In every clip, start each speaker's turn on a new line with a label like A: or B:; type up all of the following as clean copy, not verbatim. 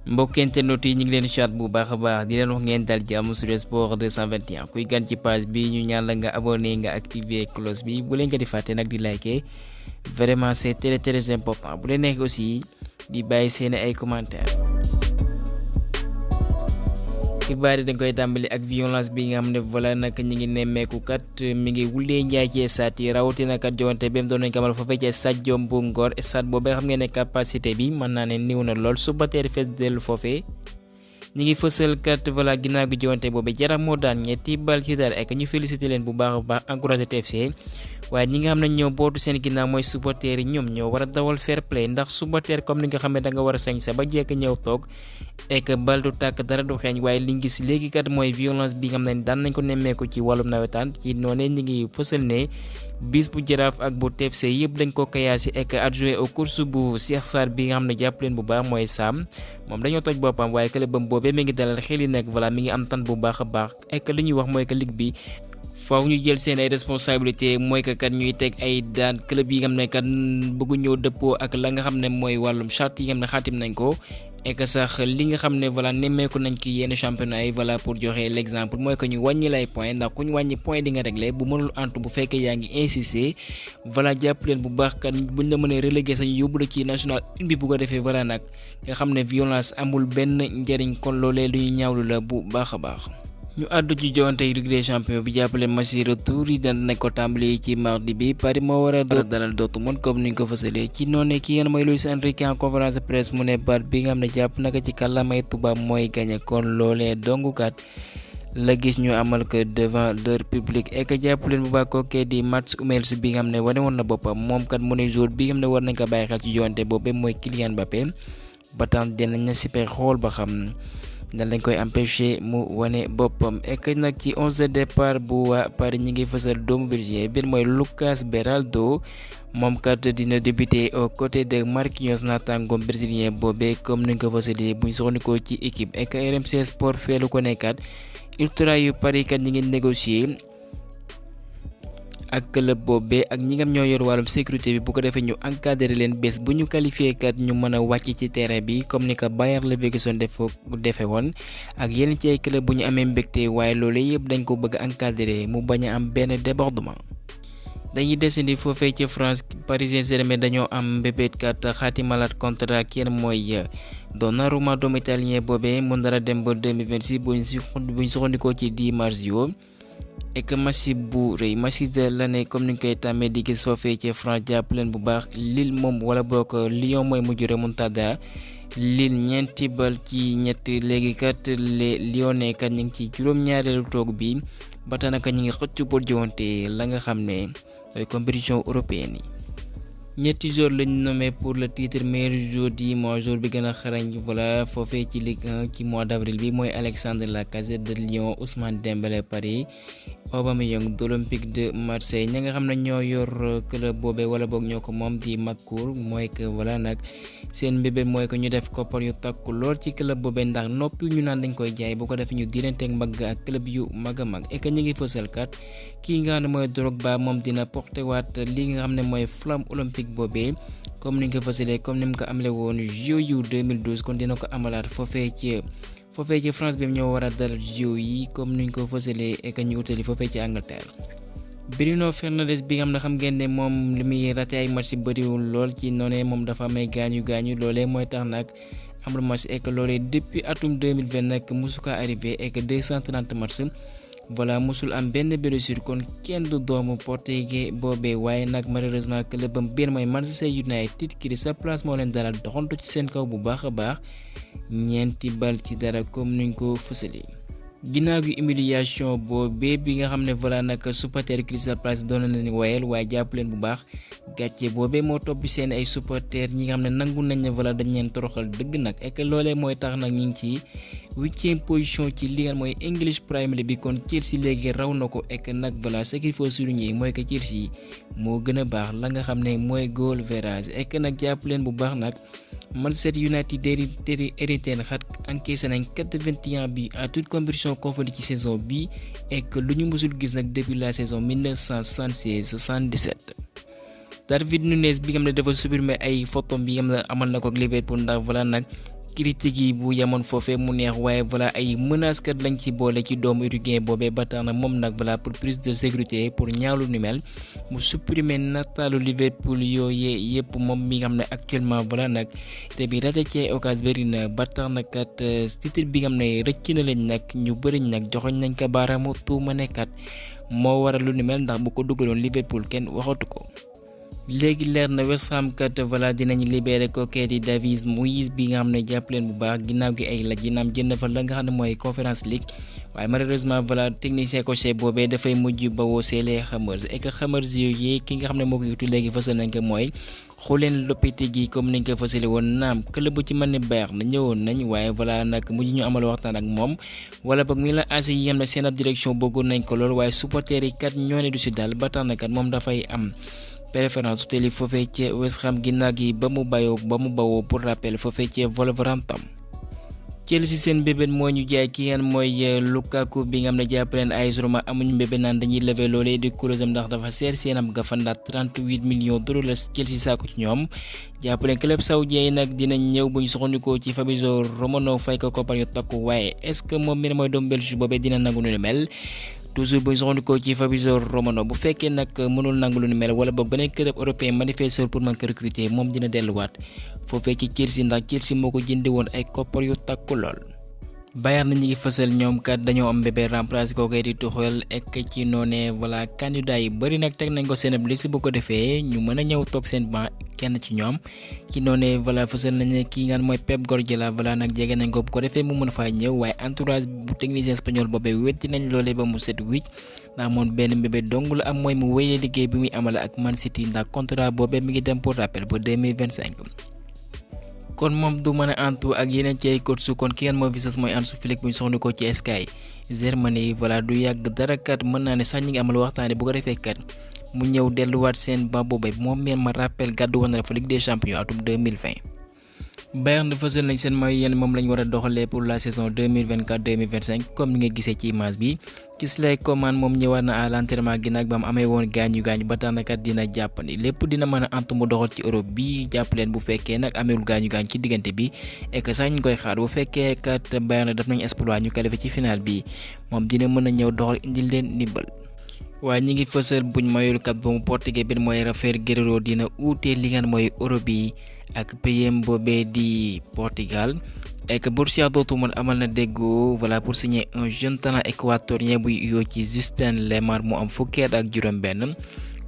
A: mbokk internet yi ñu ngi leen chat bu baax a baax di leen wax ngeen dal jàmm sur sport 221 kuy gan ci page bi ñu ñaan la nga abonné nga activer cloche bi bu leen ko di fàtte nag di liker vraiment c'est très important bu leen nekk aussi di bàyyi seen ay commentaires. xibaar yi dañ koy tàmbali ak violence bi nga xam ne voilà nag ñu ngi nemmeeku kat mi ngi wulee njaay ci stade yi rawatina kat joŋante bi mu doon nañ ko amal foofee ci stade bu Ngor stade boobee xam ngeen ne capacité bi mën naa ne néew na lool suba teel fees dellu foofee ñu ngi fësal kat voilà ginnaaw gi joŋante boobee Jaraaf moo daan ñetti bal ci dara ak ñu félicité leen bu baax a baax encouragé TFC waaye ñi nga xam ne ñoo bootu seen ginnaaw mooy supporter yi ñoom ñoo war a dawal fair play ndax supporter comme ni nga xam ne da nga war a sañ sa ba jekk ñëw toog ek bal du tàkk dara du xeeñ waaye li gis léegi kat mooy violence bi nga xam ne daan nañ ko nemmeeku ci wàllum nawetaan ci noonee ñi ngi fësal ne bis bu Jaraaf ak bu TFC yëpp dañ ko kayaasi ek adjoint au course bu Cheikh Sarr bi nga xam ne jàpp leen bu baax mooy Sam moom dañoo toj boppam waaye clubam boobee mi ngi dalal xel yi nag voilà mi ngi am tan bu baax a baax ek li ñuy wax mooy que ligue bi faaw ñu jël seen ay responsabilité mooy que kat ñuy teg ay daan club yi nga xam ne kat bëggu ñëw dëppoo ak la nga xam ne mooy wàllum charte yi nga xam ne xaatim nañ ko et que sax li nga xam ne voilà nemmeeku nañ ci yenn championnat yi voilà pour joxe l'exemple mooy que ñu wàññi lay point ndax ku ñu wàññi point di nga réglé bu mënul antu bu fekkee yaa ngi insister voilà jàpp leen bu baax kat buñ la mënee relégué sax ñu yóbbu la ci national une bi bu ko defee voilà nag nga xam ne violence amul benn njëriñ kon loolee lu ñu ñaawlu la bu baax a baax. ñu àddu ci joŋante Ligue des champions bi jàppale match retour yi daan nañ ko tàmbali ci mardi bi Paris moo war a dalal Dortmund comme ni ñu ko fësalee ci noonu ki ngeen mooy Luis Enrique en conférence de presse mu ne baat bi nga xam ne jàpp naka ci kàllaamay tubaab mooy gagné kon loolee dongukat la gis ñu amal ko devant leur public et que jàpp leen bu baax kookee di Mats Hummels bi nga xam ne wane woon na boppam moom kat mu ne jour bi nga xam ne war nañ ko bàyyi xel ci joŋante boobu mooy Kylian Mbappé ba tax dinañ na si xool ba xam. dan lañ koy empêcher mu wane boppam ek nag ci 11 départ bu waa Paris ñi ngi fësal doomu Belgique bir mooy Lucas Beraldo moom kat dina débuter aux côtés de Marquinhos naataangoom brésilien boobee comme ni nga ko fësalee buñ soxnikoo ci équipe ek RMC Sport feelu ko nekkat ultra yu Paris kat ñi ngi négocier ak club boobee ak ñi ngam ñoo yor wàllum sécurité bi bu ko defee ñu encadrer leen bés bu ñu qualifié kat ñu mën a wàcc ci terrain bi comme ni ko Bayer Leverkusen defee woon ak yeneen ci ay club bu ñu amee mbégte waaye loolu yëpp dañ ko bëgg a encadrer mu bañ a am benn débordement. dañuy desandi foofee ci France Paris Saint-Germain dañoo am mbébét kat xaatimalaat contrat kenn mooy Donnarumma doomu italien boobee mu dara dem ba 2026 buñ suxandikoo ci Di Marzio. et que match bu rëy match de l'année comme ni ñu koy tàmmee di gis foofee ci France jàpp leen bu baax Lille moom wala boog Lyon mooy mujj remontada Lille ñeenti bal ci ñett léegi kat les Lyonnais kat ñu ngi ci juróom-ñaareelu toog bi ba tax naka ñu ngi xëcc pour joŋante la nga xam ne mooy compétition européenne yi. ñetti joueurs lañu nommé pour le titre meilleur joueur du mois jour bi gën a xarañ voilà foofee ci Ligue 1 ci mois d'avril bi mooy Alexandre Lacazette de Lyon Ousmane Dembélé Paris Aubameyang d'Olympique de Marseille ña nga xam ne ñoo yor club boobee wala boog ñoo ko moom di Makour mooy que voilà nag seen mbébét mooy que ñu def koppar yu takku lool ci club boobee ndax noppi ñu naan dañ koy jaay bu ko defee ñu diranteeg mbagg ak club yu mag a mag et que ñu ngi fësal kat kii nga xam ne mooy Drogba moom dina porté waat li nga xam ne mooy flamme olympique boobee comme ni nga ko fësalee comme ni mu ko amale woon JO 2012 kon dina ko amalaat foofee ci France bi ñoo war a dalal JO yi comme ni ñu ko fësalee et que ñu utali foofee ci Angleterre. Bruno Fernandes bi nga xam ngeen ne moom li muy raté ay match bëriwul lool ci noonee moom dafa may gaañu loolee mooy tax nag amul match et que loolee depuis atum 2020 nag mosu ko arrivé et que 230 match voilà mosul am benn blessure kon kenn du doomu portugais boobee waaye nag malheureusement clubam biir mooy Manchester United kii sa place moo leen dalal doxantu ci seen kaw bu baax a baax ñeenti bal ci dara comme niñ ko fësalee. ginnaaw gi humiliation boobee bi nga xam ne voilà nag supporter Crystal Palace doon na leen wayal waaye jàpp leen bu baax gàcce boobee moo topp seen ay supporter ñi nga xam ne nangu nañ ne voilà dañ leen toroxal dëgg nag et que loolee mooy tax nag ñu ngi ci 8e position ci li nga mooy English Premier League bi kon Chelsea léegi raw na ko et que nag voilà ce qu'il faut souligner mooy que Chelsea moo gën a baax la nga xam ne mooy goal average et que nag jàpp leen bu baax nag Manchester United hérité na xat encaissé nañ 81 bi à toute compétition confondue ci saison bi et que lu ñu mësul gis nag depuis la saison 1976-77. Darwin Núñez bi nga xam ne dafa supprimer ay photos bi nga xam ne amal na ko ak Liverpool ndax voilà nag critique yi bu yamoon foofee mu neex waaye voilà ay menaces kat lañ ci boole ci doomu uruguayen boobee ba tax na moom nag voilà pour plus de sécurité pour ñaawlu ni mel mu supprimer nataalu Liverpool yooyee yëpp moom mi nga xam ne actuellement voilà nag te bi raté ci occasion bëri na ba tax na kat titre bi nga xam ne rëcc na leen nag ñu bëri nag joxoñ nañ ko baaraamu tuuma nekkat moo waral lu ni mel ndax bu ko dugaloon Liverpool kenn waxatu ko. léegi leer na West Ham kat voilà dinañ libéré ko kii di David Moyes bi nga xam ne jàpp leen bu baax ginnaaw gi ay la ginnaaw jënd fa la nga xam ne mooy Conference League waaye malheureusement voilà technicien coché boobee dafay mujj bawoo seelee Hammers et que Hammers yooyu ki nga xam ne moo ko yutu léegi fësal nañ ko mooy Julen Lopetegui comme niñ ko fësale woon naam club bu ci mën ne baax na ñëwoon nañ waaye voilà nag mujj ñu amal waxtaan ak moom wala boog mi la AC yi xam ne seen ab direction bëggoon nañ ko lool waaye supporters yi kat ñoo ne du si daal ba tax na kat moom dafay am préférence su teli foofee ci West Ham ginnaaw gi ba mu bawoo pour rappel foofee ci Wolverhampton. Chelsea seen mbébét moo ñu jaay ki ngeen mooy Lukaku bi nga xam ne jàpp leen AS Roma amuñu mbébét naan dañuy lever loolee di kuréelam ndax dafa seer seen am gafandaat 38 millions d'euros la Chelsea saako ci ñoom jàpp leen club saoudien yi nag dinañ ñëw bu ñu soxandikoo ci Fabrizio Romano fay ko koppar yu takku waaye est-ce que moom mi ne mooy doomu Belgique boobee dina nangu lu mel toujours bu ñu soxandikoo ci Fabrizio Romano bu fekkee nag mënul nangu lu mel wala boog beneen club européen manifesté pour mën ko recruter moom dina delluwaat foofee ci Chelsea ndax Chelsea moo ko jëndi woon ay koppar yu takku lool. Bayern ñi ngi fësal ñoom kat dañoo am bébé remplacé ko kay di Tuchel ek ci noonee voilà candidat yi bëri nag teg nañ ko seen liste bu ko defee ñu mën a ñëw toog seen banc kenn ci ñoom ci noonee voilà fësal nañ ki nga mooy Pep Guardiola voilà nag jege nañ ko bu ko defee mu mën faa ñëw waaye entourage bu technicien espagnol boobee wetti nañ loolee ba mu set wicc ndax moom benn bébé dong la am mooy mu wéyee liggéey bi muy amal ak Man City ndax contrat boobee mi ngi dem pour rappel ba 2025. kon moom du mën a antu ak yeneen ci ay coach kon ki ngeen mooy visage mooy Hansi Flick bu ñu soxla ko ci Sky Germany voilà du yàgg dara kat mën naa ne sax ñi ngi amal waxtaane bu ko defee kat mu ñëw delluwaat seen ba boobay moom meen ma rappel gàddu woon na fa Ligue des Champions atum 2020. Bayern fësal nañ seen mooy yéen moom lañ war a doxalee pour la saison 2024-2025 comme ni nga gisee ci image bi Kingsley Coman moom ñëwaat na à l'entraînement ginnaaw ba mu amee woon gaañu ba tax na kat dina jàppandi lépp dina mën a antu mu doxal ci Europe bi jàpp leen bu fekkee nag ameewul gaañu ci diggante bi et que sax ñu koy xaar bu fekkee kat Bayern def nañ exploit ñu qualifié ci final bi moom dina mën a ñëw doxal indil leen ndimbal. waaye ñi ngi fësal buñ mayul kat ba mu portugais bi mooy Rafael Guerreiro dina uute li nga mooy Europe bi ak PM boobee di Portugal et que Borussia Dortmund amal na déggoo voilà pour signer un jeune talent équatorien buy uyoo ci Justin Lemar mu am fukki at ak juróom-benn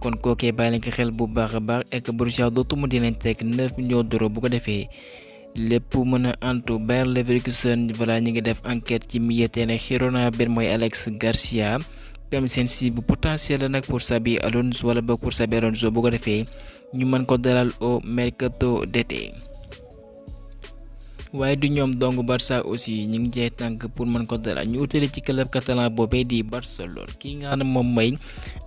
A: kon kookee bàyyi leen ko xel bu baax a baax et que Borussia Dortmund dinañ teg 9 millions d'euros bu ko defee lépp mën a antu Bayer Leverkusen voilà ñu ngi def enquête ci milieu terrain Girona benn mooy Alex Garcia PM seen si bu potentiel la nag pour Xabi Alonso wala boog pour Xabi Alonso bu ko defee ñu mën ko dalal au mercato d'été. waaye du ñoom dong Barça aussi ñu ngi jeex tànk pour mën ko dalal ñu utale ci club catalan boobee di Barcelone kii nga xam ne moom mooy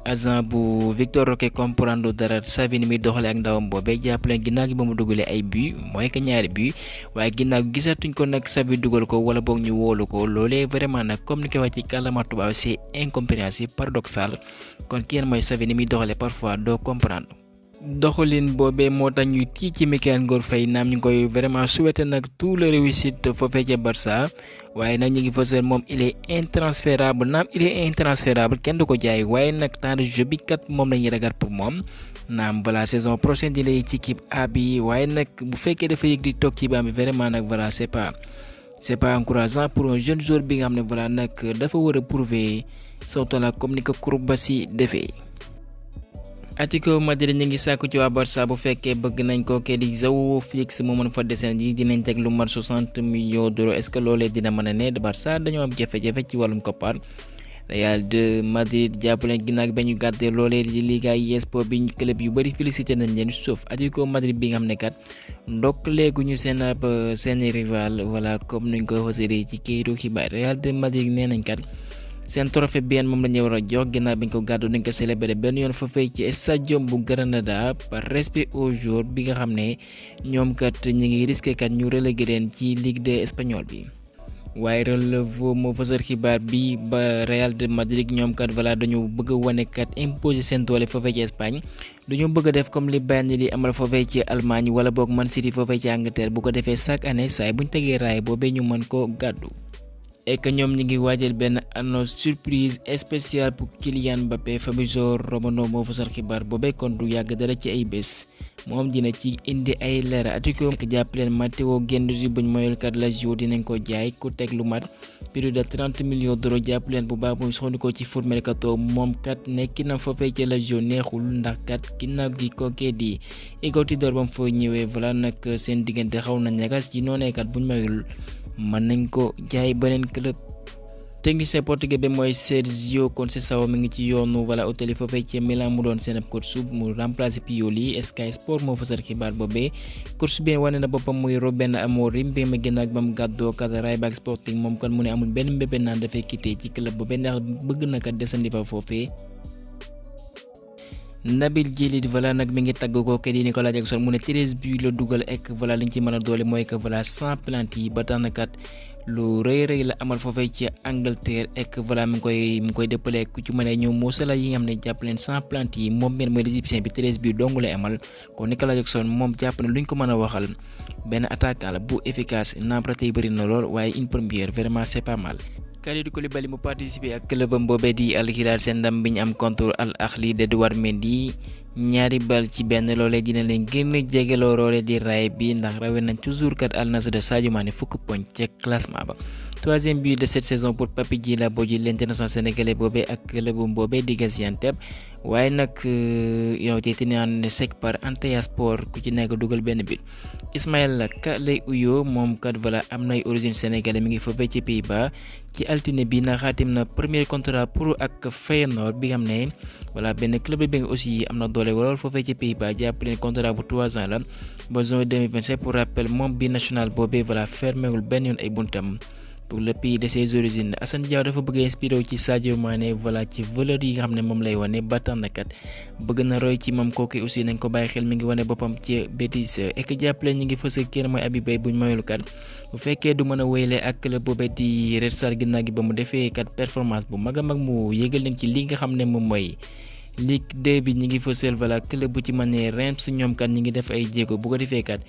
A: agent bu Victor Roque comprendre dara Xavi ni muy doxalee ak ndawam boobee jàppaleen ginnaaw gi ba mu dugalee ay but mooy que ñaari but waaye ginnaaw gi gisatuñ ko nag Xavi dugal ko wala boog ñu wóolu ko loolee vraiment nag comme ni ko wax ci kàllaama tubaab c'est incompréhensible paradoxal kon kii mooy Xavi ni muy doxalee parfois doo comprendre. doxalin boobee moo tax ñuy tii ci Mikayil Ngor Faye naam ñu ngi koy vraiment souhaité nag tout le réussite foofee ca Barça waaye nag ñu ngi fësal moom il est intransférable naam il est intransférable kenn du ko jaay waaye nag temps de jeu bi kat moom la ñuy ragal pour moom naam voilà saison prochaine di lay ci équipe A bi waaye nag bu fekkee dafa yëg di toog ci ba bi vraiment nag voilà c'est pas encourageant pour un jeune joueur bi nga xam ne voilà nag dafa war a prouver surtout la comme ni ko Koulibaly defee. Atlético Madrid ñu ngi sàkku ci waa Barça bu fekkee bëgg nañ ko kii di João Félix mu mën fa deseen yi dinañ teg lu mat 60 millions d'euros est-ce que loolee dina mën a ne Barça dañoo am jafe-jafe ci wàllum koppar Real de Madrid jàpp leen ginnaaw ba ñu gàddee loolee di Liga eSport bi club yu bëri félicité nañ leen sauf Atlético Madrid bi nga xam ne kat ndokkaleeguñu seen rival voilà comme nuñ ko xasee ci këyitu xibaar Real de Madrid nee nañ kat seen trophée bien moom la ñu war a jox ginnaaw bi ñu ko gàddu nañ ko célébré benn yoon fa fay ci stadium bu Granada par respect aux joueurs bi nga xam ne ñoom kat ñu ngi risqué kat ñu relégué leen ci Ligue 2 espagnol bi. waaye Relevo moo fësal xibaar bi ba Real de Madrid ñoom kat voilà dañu bëgg a wane kat imposer seen doole foofee ci Espagne dañoo bëgg a def comme li Bayern di amal foofee ci Allemagne wala boog Man City foofee ci Angleterre bu ko defee chaque année saa buñ tegee raay boobee ñu mën ko gàddu. et que ñoom ñi ngi waajal benn annonce surprise spéciale pour Kylian Mbappé. Fabrizio Romano moo fësal xibaar boobee kon du yàgg dara ci ay bés moom dina ci indi ay leer Atlético ak jàppaleen Matteo Guendouzi buñ moyul kat Lazio dinañ ko jaay ku teg lu mat plus de 30 millions d'euros jàppaleen bu baax bu soxandikoo ci foot mercato moom kat nekki na foofee ci Lazio neexul ndax kat ginnaaw gi kookee di Igor Tudor bam fa ñëwee voilà nag seen diggante xaw na ñagas ci noonee kat buñ moyul mën nañ ko jaay beneen club. technicien portugais bi mooy Sergio Conceição mi ngi ci yoonu wala hôtel foofee ci Milan mu doon seen ab coach mu remplacer Pioli. Sky Sport moo fësal xibaar boobee coach bi wane na boppam muy Ruben Amorim bi ma gën ak bam gàddoo kat Raybach Sporting moom kan mu ne amul benn mbébét naan dafay quitté ci club boobee ndax bëgg na kat desandi fa foofee. Nabil Djellit voilà nag mi ngi tagg ko kii di Nicolas Jackson mu ne 13 buts la dugal ek voilà liñ ci mën a doole mooy que voilà 100 plantes yi ba tax na kat lu rëy la amal foofee ci Angleterre ek voilà mi ngi koy dëppale ku ci mën a ñëw Mo Salah yi nga xam ne jàpp leen 100 plantes yi moom benn mooy l'Égyptien bi 13 buts dong lay amal kon Nicolas Jackson moom jàpp ne luñ ko mën a waxal benn attaquant la bu efficace naam raté bëri na lool waaye une première vraiment c'est pas mal. Kalidou Koulibaly mu participer ak clubam boobee di Al Hilal seen ndam bi ñu am contre Al Ahli d'Edouard Mendy ñaari bal ci benn loolee dina leen gën a jegeloo roole di raay bi ndax rawee nañ toujours kat Al Nassr de Sadio Mané fukk poñ ca classement ba. Troisième but de cette saison pour Papy Djila Bodji l'international sénégalais boobee ak clubam boobee di Gaziantep waaye nag yow te naan sec par Antalya Sport ku ci nekk dugal benn but. Ismaïla Ka lay uyoo moom kat voilà am nay origine sénégalais mi ngi foofee ci Pays-Bas ci altine bi na xaatim na premier contrat pro ak Feyenoord bi nga xam ne voilà benn club bi nga aussi am na doole lool foofee ci Pays-Bas jàpp leen contrat bu 3 ans la ba juin 2027 pour rappel moom bi national boobee voilà fermewul benn yoon ay buntam pour le pays de ses origines. Assane Diao dafa bëgg inspiré ci Sadio Mané voilà ci valeur yi nga xam ne moom lay wane ba tax na kat bëgg na roy ci moom kooku aussi nañ ko bàyyi xel mi ngi wane boppam ci Betis ek jàppale ñi ngi fës kenn mooy Habib Beye buñ mayul kat bu fekkee du mën a wéyle ak club boobee di Red Star ginnaaw gi ba mu defee kat performance bu mag a mag mu yégal leen ci li nga xam ne moom mooy Ligue 2 bi ñi ngi fësal voilà club bu ci mën ne Reims ñoom kat ñi ngi def ay jéego bu ko defee kat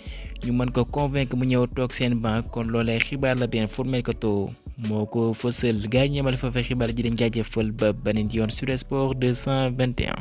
A: ñu mën ko convaincre mu ñëw toog seen banc kon loolee xibaar la bien foot mercato moo ko fësal gars yi ñemal fa xibaar ji leen jaajëfal ba beneen yoon sur Sport 221.